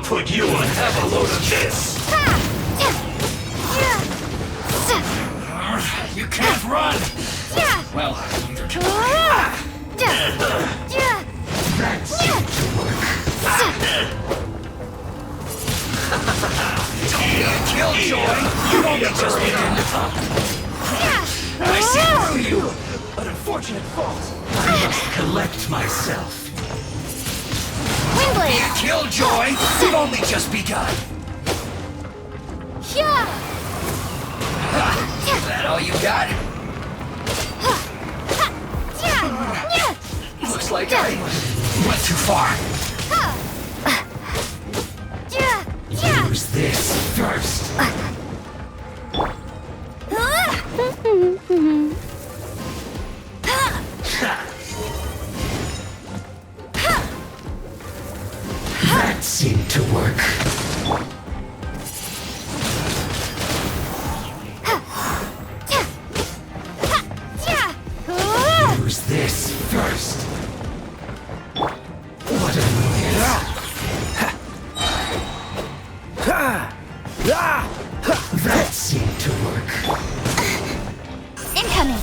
I'll put you on half a load of this! You can't run! Well, neither can That seemed to work. Don't be a killjoy! You've only just begun to talk. I see through you! An unfortunate fault. I must collect myself. Don't be a killjoy! You've only just begun. Is that all you got? Looks like I went too far. Use this first. That seemed to work. Use this first. What a noise. That seemed to work. Incoming!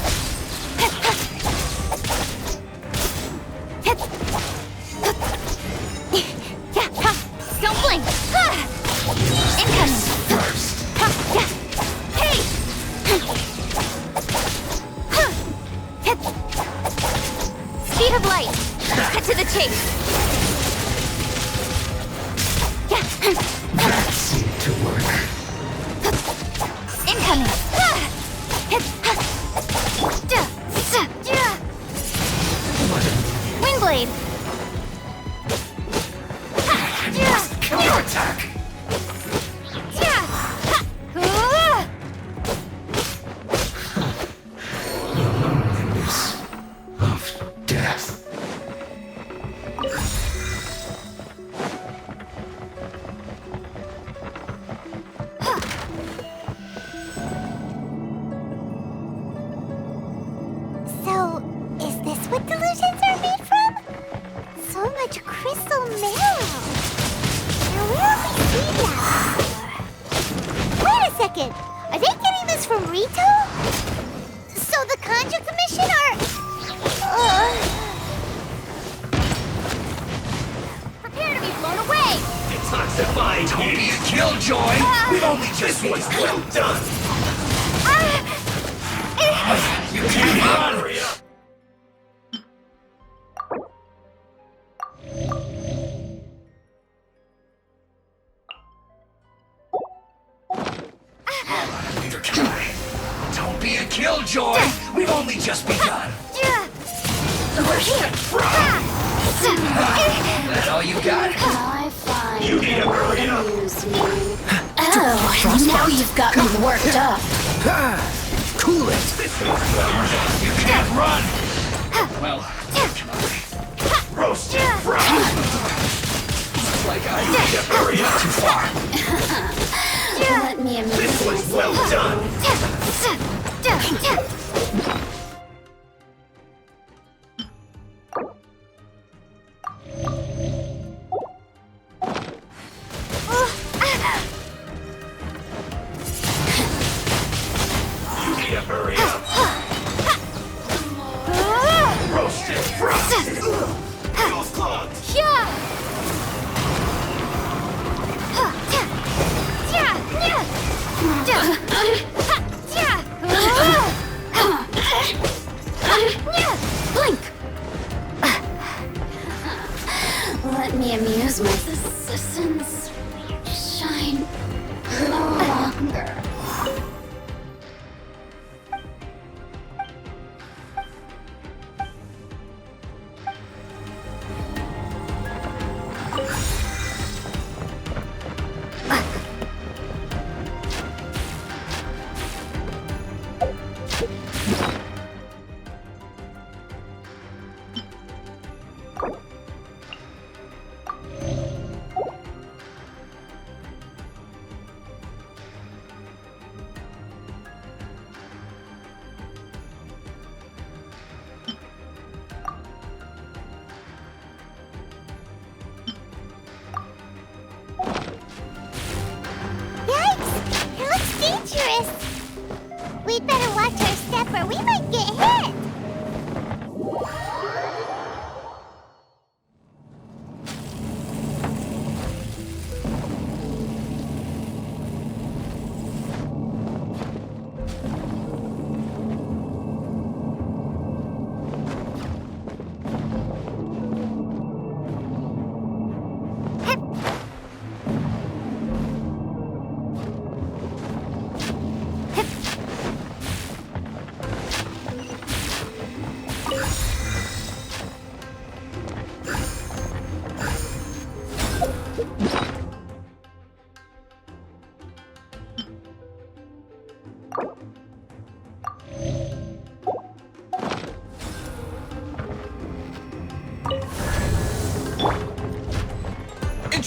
Don't blink! Incoming! First. Hey! Speed of light! Cut to the chase! That seemed to work. Incoming! What a Windblade! counterattack. Loneliness of death. So, is this what delusions are made from? So much crystal marrow. Now where have we seen that before? Wait a second. Are they getting this from Rito? So the Conjure Commission are... Prepare to be blown away! Detoxifying Don't be heat. a killjoy! We've only just This was begun. well done. You can't run! Hurry up. Neither can I. Don't be a killjoy! We've only just begun. That all you got? I find You need to hurry up. amuse me. Oh, now you've got me worked up. Cool it! You can't run! Well, can I? Roasted fried. Looks like I Hurry up. too far. Let me amuse This was myself. well done. You need to hurry up. Roasted fried. Feels clogged. Blink! Let me amuse my assistants. Shine no longer.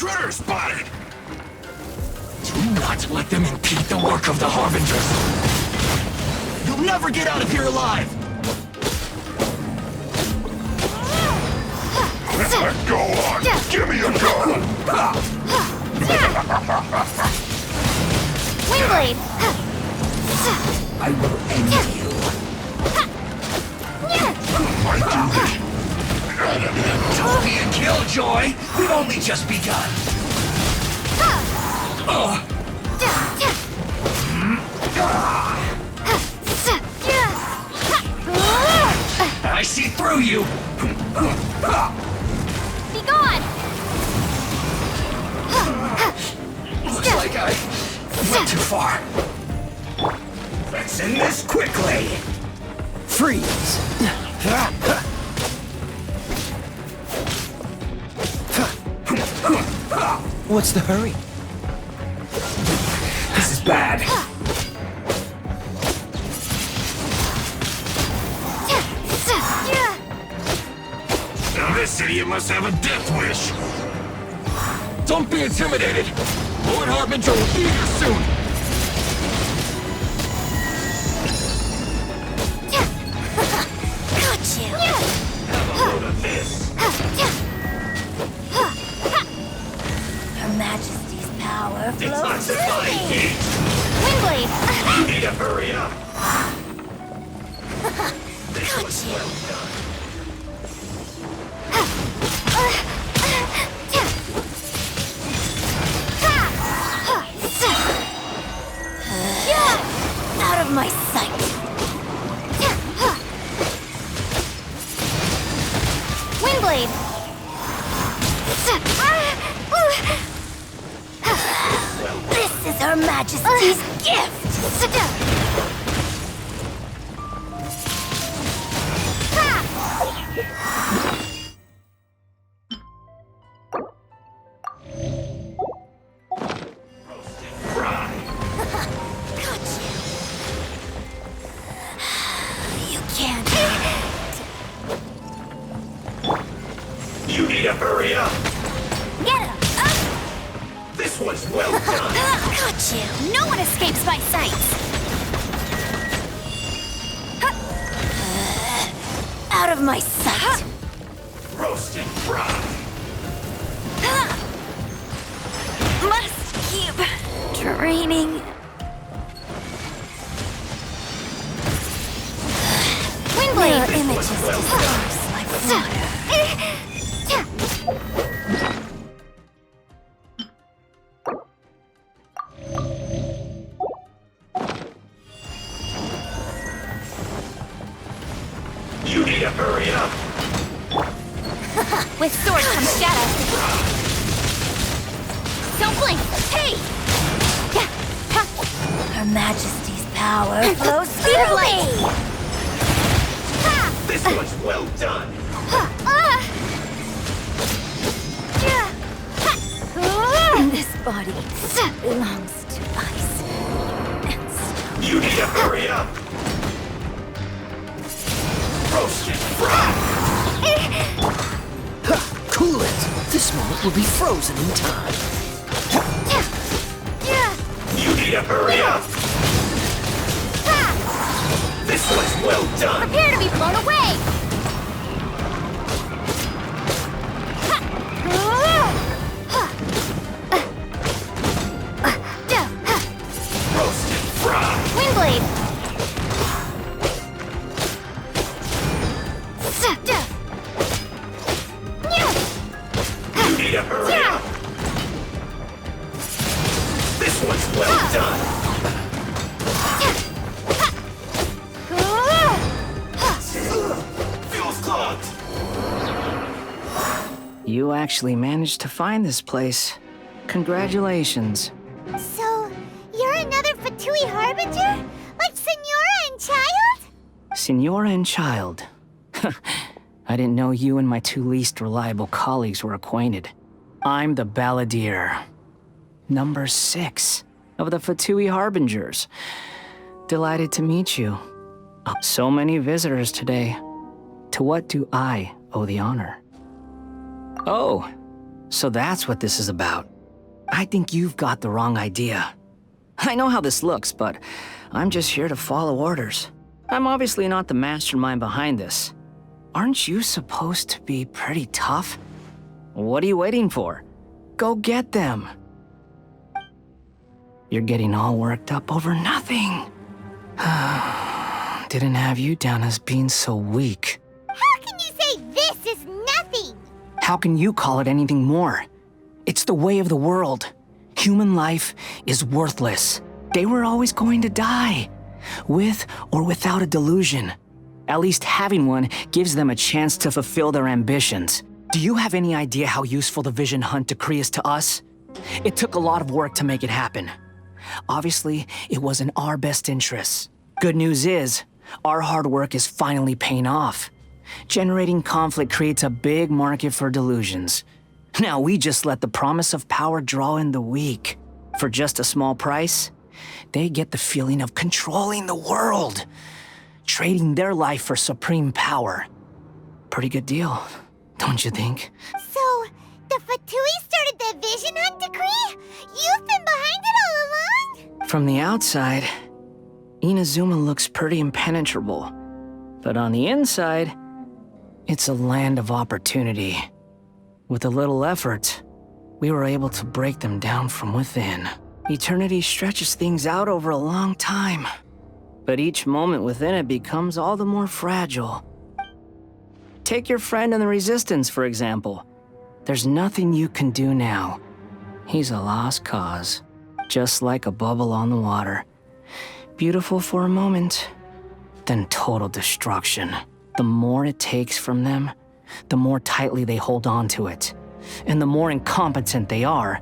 Intruder spotted! Do not let them impede the work of the Harbingers. You'll never get out of here alive. Go on! Give me a gun! Windblade! I will end you. Don't be a killjoy. We've only just begun. I see through you. Be gone! Looks like I went too far. Let's end this quickly. Freeze. What's the hurry? This is bad. Now this idiot must have a death wish! Don't be intimidated. Lord Harbinger will be here soon. Got you! Have a load of this! Her Majesty's power It's not flows through supplying me. heat! Windblade! You need to hurry up! This was well done. Out of my sight. Windblade! This is Her Majesty's gift. You can't. You need to hurry up! Get him! This was well done! Got you! No one escapes my sight! Out of my sight. Roasted fry! Must keep draining. Windblade! Mirror images well disperse like water. You need to hurry up! With sword comes shadow! Don't blink! Hey! Her Majesty's power flows Speed of through light! me. This was well done! This body belongs to ice and stone. You need to hurry up! Roasted fry! Cool it. This moment will be frozen in time. You need to hurry up! This was well done! Prepare to be blown away! Roasted fry! Windblade! You need to hurry up! This was well done! Fuel's clogged! You actually managed to find this place. Congratulations. So, you're another Fatui Harbinger? Like Senora and Child? Senora and Child. I didn't know you and my two least reliable colleagues were acquainted. I'm the Balladeer. Number 6 of the Fatui Harbingers. Delighted to meet you. So many visitors today. To what do I owe the honor? Oh, So that's what this is about. I think you've got the wrong idea. I know how this looks, but I'm just here to follow orders. I'm obviously not the mastermind behind this. Aren't you supposed to be pretty tough? What are you waiting for? Go get them. You're getting all worked up over nothing. Didn't have you down as being so weak. How can you say this is nothing? How can you call it anything more? It's the way of the world. Human life is worthless. They were always going to die, with or without a delusion. At least having one gives them a chance to fulfill their ambitions. Do you have any idea how useful the Vision Hunt decree is to us? It took a lot of work to make it happen. Obviously, it was in our best interests. Good news is, our hard work is finally paying off. Generating conflict creates a big market for delusions. Now we just let the promise of power draw in the weak. For just a small price, they get the feeling of controlling the world, trading their life for supreme power. Pretty good deal, don't you think? So, the Fatui started the Vision Hunt decree? You've been behind it all along? From the outside, Inazuma looks pretty impenetrable. But on the inside, it's a land of opportunity. With a little effort, we were able to break them down from within. Eternity stretches things out over a long time, but each moment within it becomes all the more fragile. Take your friend in the Resistance, for example. There's nothing you can do now. He's a lost cause, just like a bubble on the water. Beautiful for a moment, then total destruction. The more it takes from them, the more tightly they hold on to it. And the more incompetent they are,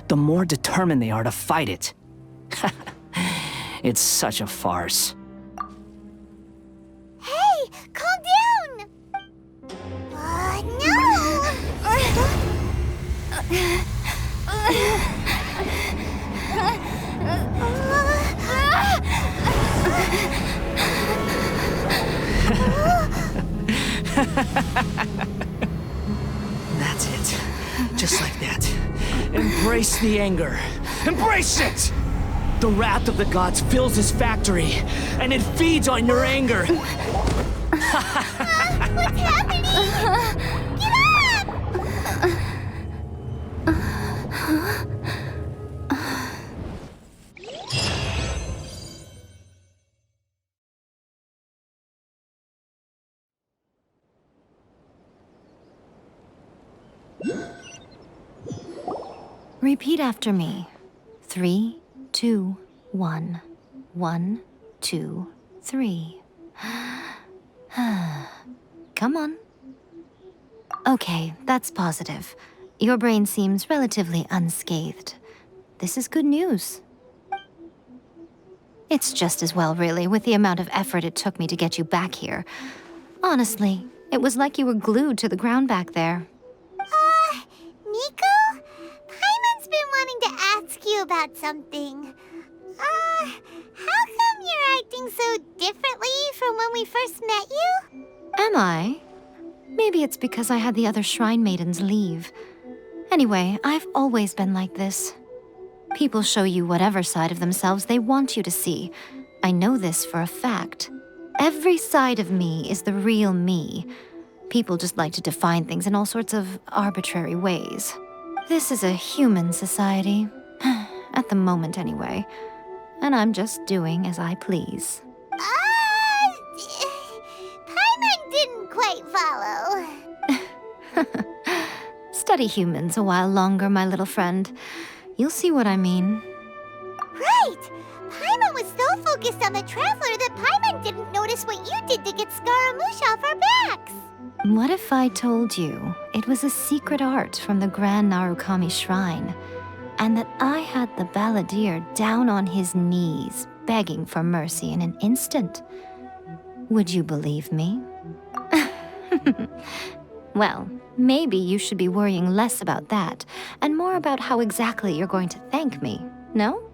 the more determined they are to fight it. It's such a farce. Hey, calm down! No! That's it. Just like that. Embrace the anger. Embrace it! The wrath of the gods fills this factory, and it feeds on your anger. What's happening? Get up! Repeat after me. 3, 2, 1. 1, 2, 3. Come on. Okay, that's positive. Your brain seems relatively unscathed. This is good news. It's just as well, really, with the amount of effort it took me to get you back here. Honestly, it was like you were glued to the ground back there. Nico? Paimon's been wanting to ask you about something. How come you're acting so differently from when we first met you? Am I? Maybe it's because I had the other Shrine Maidens leave. Anyway, I've always been like this. People show you whatever side of themselves they want you to see. I know this for a fact. Every side of me is the real me. People just like to define things in all sorts of arbitrary ways. This is a human society. At the moment, anyway. And I'm just doing as I please. Paimon didn't quite follow. Study humans a while longer, my little friend. You'll see what I mean. Right! Paimon was so focused on the Traveler that Paimon didn't notice what you did to get Scaramouche off our backs. What if I told you it was a secret art from the Grand Narukami Shrine, and that I had the balladeer down on his knees, begging for mercy in an instant? Would you believe me? Well, maybe you should be worrying less about that, and more about how exactly you're going to thank me, no?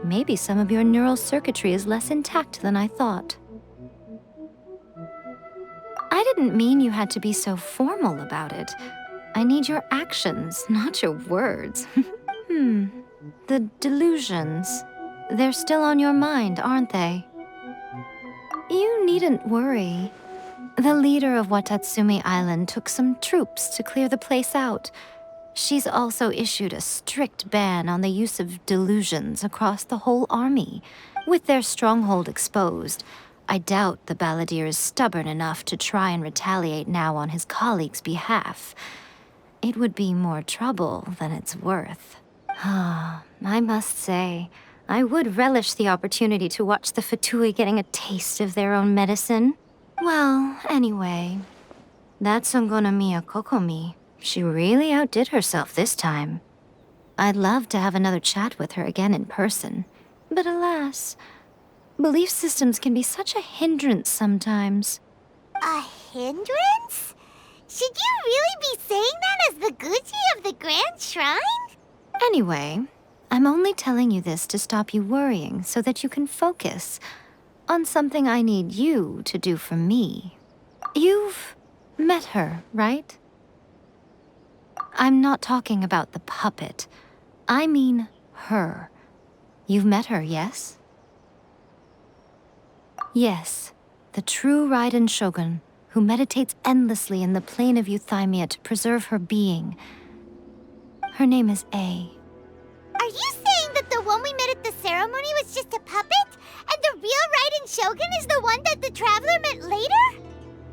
Maybe some of your neural circuitry is less intact than I thought. I didn't mean you had to be so formal about it. I need your actions, not your words. The delusions. They're still on your mind, aren't they? You needn't worry. The leader of Watatsumi Island took some troops to clear the place out. She's also issued a strict ban on the use of delusions across the whole army. With their stronghold exposed, I doubt the balladeer is stubborn enough to try and retaliate now on his colleague's behalf. It would be more trouble than it's worth. I must say, I would relish the opportunity to watch the Fatui getting a taste of their own medicine. Well, anyway, that Songonamiya Kokomi, she really outdid herself this time. I'd love to have another chat with her again in person, but alas, belief systems can be such a hindrance sometimes. A hindrance? Should you really be saying that as the Gucci of the Grand Shrine? Anyway, I'm only telling you this to stop you worrying so that you can focus on something I need you to do for me. You've met her, right? I'm not talking about the puppet. I mean her. You've met her, yes? Yes, the true Raiden Shogun, who meditates endlessly in the plane of Euthymia to preserve her being. Her name is A. Are you saying that the one we met at the ceremony was just a puppet? And the real Raiden Shogun is the one that the Traveler met later?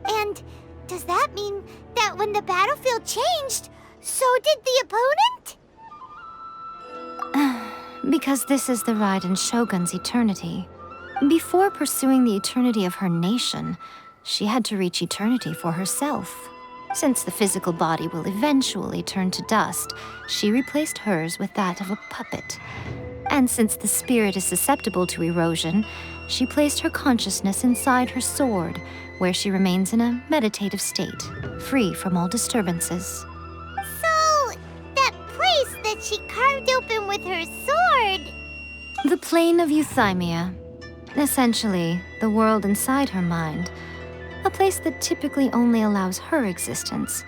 And does that mean that when the battlefield changed, so did the opponent? Because this is the Raiden Shogun's eternity. Before pursuing the eternity of her nation, she had to reach eternity for herself. Since the physical body will eventually turn to dust, she replaced hers with that of a puppet. And since the spirit is susceptible to erosion, she placed her consciousness inside her sword, where she remains in a meditative state, free from all disturbances. So, that place that she carved open with her sword... The plane of Euthymia. Essentially, the world inside her mind. A place that typically only allows her existence.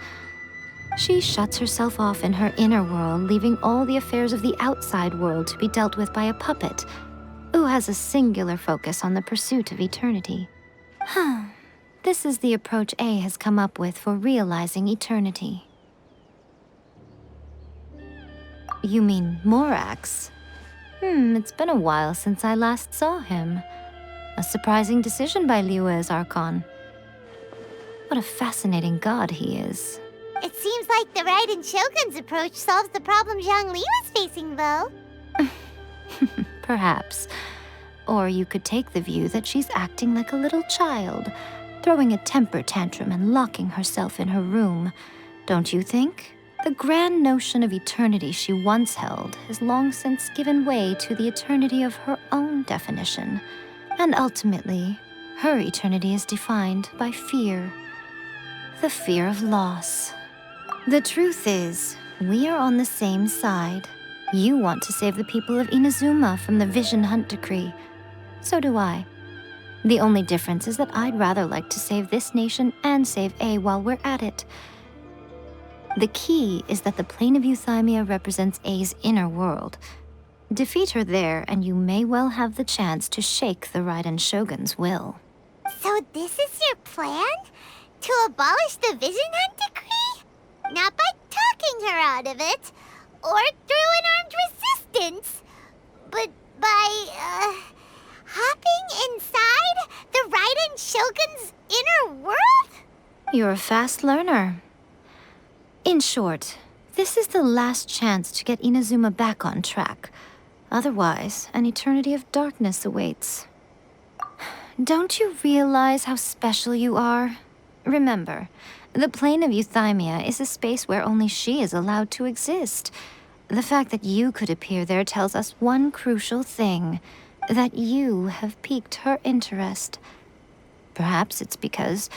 She shuts herself off in her inner world, leaving all the affairs of the outside world to be dealt with by a puppet, who has a singular focus on the pursuit of eternity. This is the approach A has come up with for realizing eternity. You mean Morax? It's been a while since I last saw him. A surprising decision by Liyue's Archon. What a fascinating god he is. It seems like the Raiden Shogun's approach solves the problem Zhang Li was facing, though. Perhaps. Or you could take the view that she's acting like a little child, throwing a temper tantrum and locking herself in her room. Don't you think? The grand notion of eternity she once held has long since given way to the eternity of her own definition. And ultimately, her eternity is defined by fear. The fear of loss. The truth is, we are on the same side. You want to save the people of Inazuma from the Vision Hunt decree. So do I. The only difference is that I'd rather like to save this nation and save A while we're at it. The key is that the plane of Euthymia represents A's inner world. Defeat her there, and you may well have the chance to shake the Raiden Shogun's will. So this is your plan? To abolish the Vision Hunt decree? Not by talking her out of it, or through an armed resistance, but by, hopping inside the Raiden Shogun's inner world? You're a fast learner. In short, this is the last chance to get Inazuma back on track. Otherwise, an eternity of darkness awaits. Don't you realize how special you are? Remember, the plane of Euthymia is a space where only she is allowed to exist. The fact that you could appear there tells us one crucial thing, that you have piqued her interest. Perhaps it's because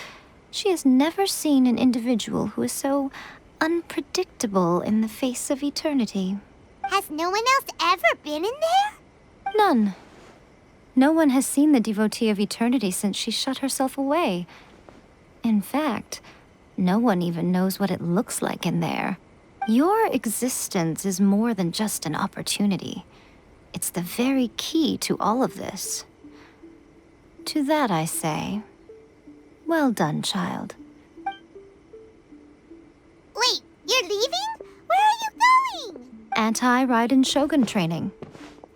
she has never seen an individual who is so unpredictable in the face of eternity. Has no one else ever been in there? None. No one has seen the devotee of eternity since she shut herself away. In fact, No one even knows what it looks like in there. Your existence is more than just an opportunity. It's the very key to all of this. To that I say, well done, child. Wait, you're leaving? Where are you going? Anti-Raiden Shogun training.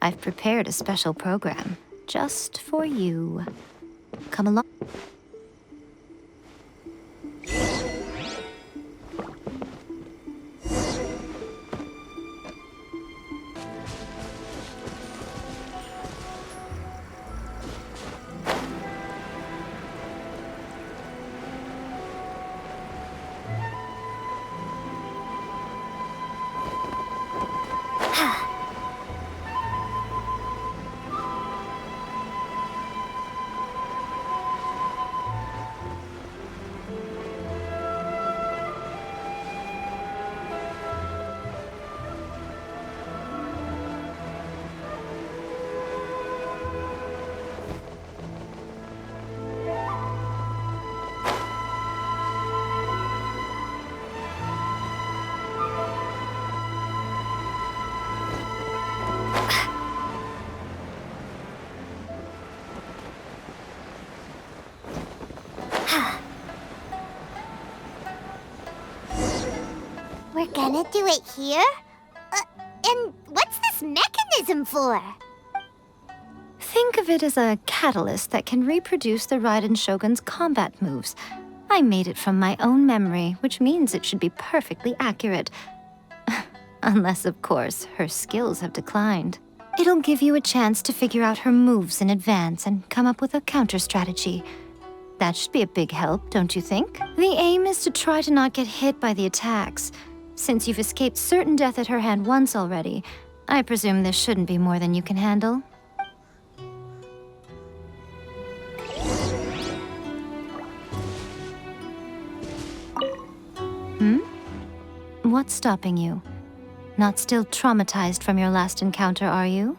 I've prepared a special program just for you. Come along. We're gonna do it here? And what's this mechanism for? Think of it as a catalyst that can reproduce the Raiden Shogun's combat moves. I made it from my own memory, which means it should be perfectly accurate. Unless, of course, her skills have declined. It'll give you a chance to figure out her moves in advance and come up with a counter strategy. That should be a big help, don't you think? The aim is to try to not get hit by the attacks. Since you've escaped certain death at her hand once already, I presume this shouldn't be more than you can handle. What's stopping you? Not still traumatized from your last encounter, are you?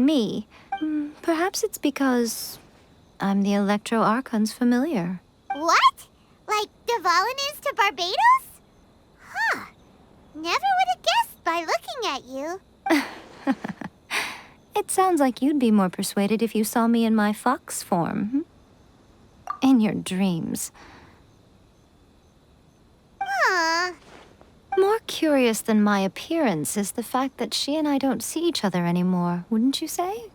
mean me. Perhaps it's because I'm the Electro Archon's familiar. What? Like Dvalin is to Barbados? Huh. Never would have guessed by looking at you. It sounds like you'd be more persuaded if you saw me in my fox form. In your dreams. Huh. More curious than my appearance is the fact that she and I don't see each other anymore, wouldn't you say?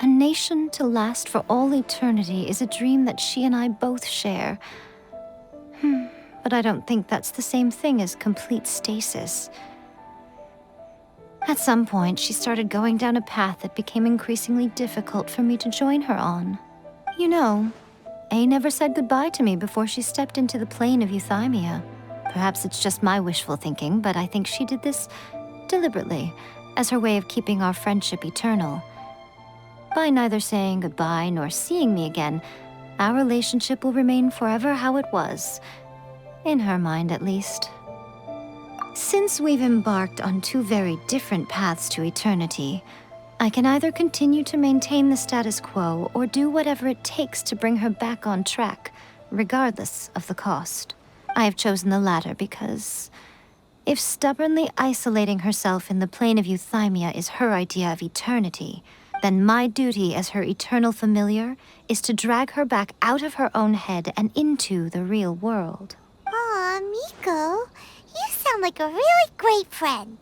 A nation to last for all eternity is a dream that she and I both share. But I don't think that's the same thing as complete stasis. At some point, she started going down a path that became increasingly difficult for me to join her on. You know, A never said goodbye to me before she stepped into the plane of Euthymia. Perhaps it's just my wishful thinking, but I think she did this deliberately, as her way of keeping our friendship eternal. By neither saying goodbye nor seeing me again, our relationship will remain forever how it was. In her mind, at least. Since we've embarked on two very different paths to eternity, I can either continue to maintain the status quo or do whatever it takes to bring her back on track, regardless of the cost. I have chosen the latter because if stubbornly isolating herself in the plane of Euthymia is her idea of eternity, then my duty as her eternal familiar is to drag her back out of her own head and into the real world. Aw, Miko, you sound like a really great friend.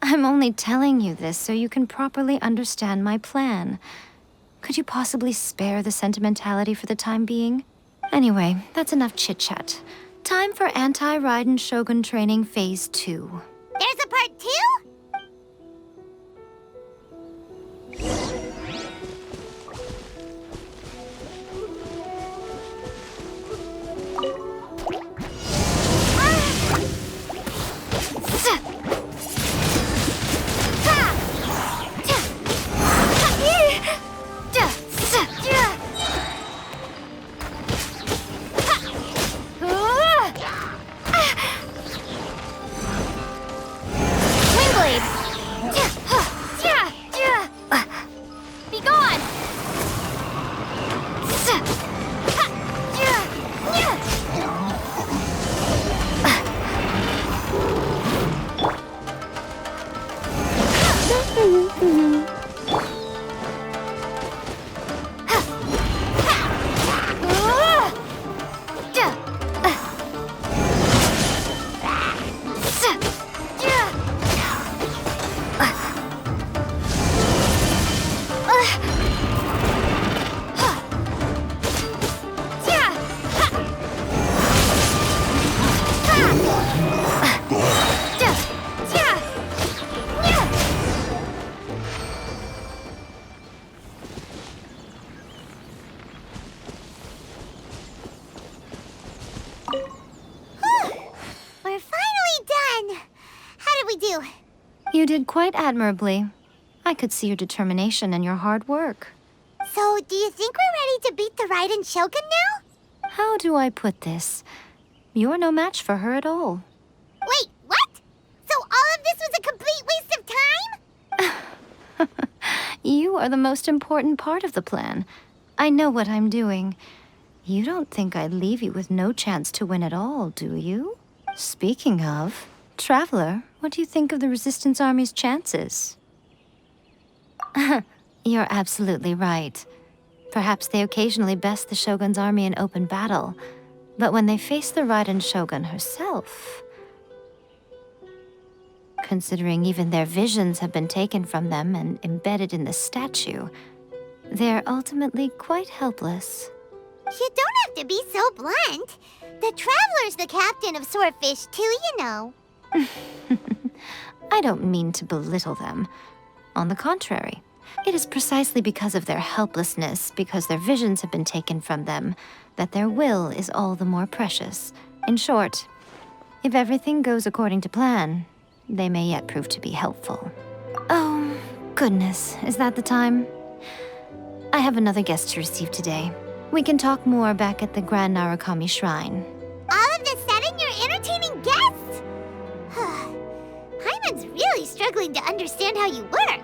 I'm only telling you this so you can properly understand my plan. Could you possibly spare the sentimentality for the time being? Anyway, that's enough chit-chat. Time for Anti-Raiden Shogun Training Phase 2. There's a part 2? You did quite admirably. I could see your determination and your hard work. So, do you think we're ready to beat the Raiden Shogun now? How do I put this? You're no match for her at all. Wait, what? So all of this was a complete waste of time? You are the most important part of the plan. I know what I'm doing. You don't think I'd leave you with no chance to win at all, do you? Speaking of, Traveler, what do you think of the Resistance Army's chances? You're absolutely right. Perhaps they occasionally best the Shogun's army in open battle, but when they face the Raiden Shogun herself... Considering even their visions have been taken from them and embedded in the statue, they're ultimately quite helpless. You don't have to be so blunt. The Traveler's the captain of Swordfish too, you know. I don't mean to belittle them. On the contrary, it is precisely because of their helplessness, because their visions have been taken from them, that their will is all the more precious. In short, if everything goes according to plan, they may yet prove to be helpful. Oh, goodness, is that the time? I have another guest to receive today. We can talk more back at the Grand Narukami Shrine. All of a sudden, you're entertaining guests? Paimon's really struggling to understand how you work.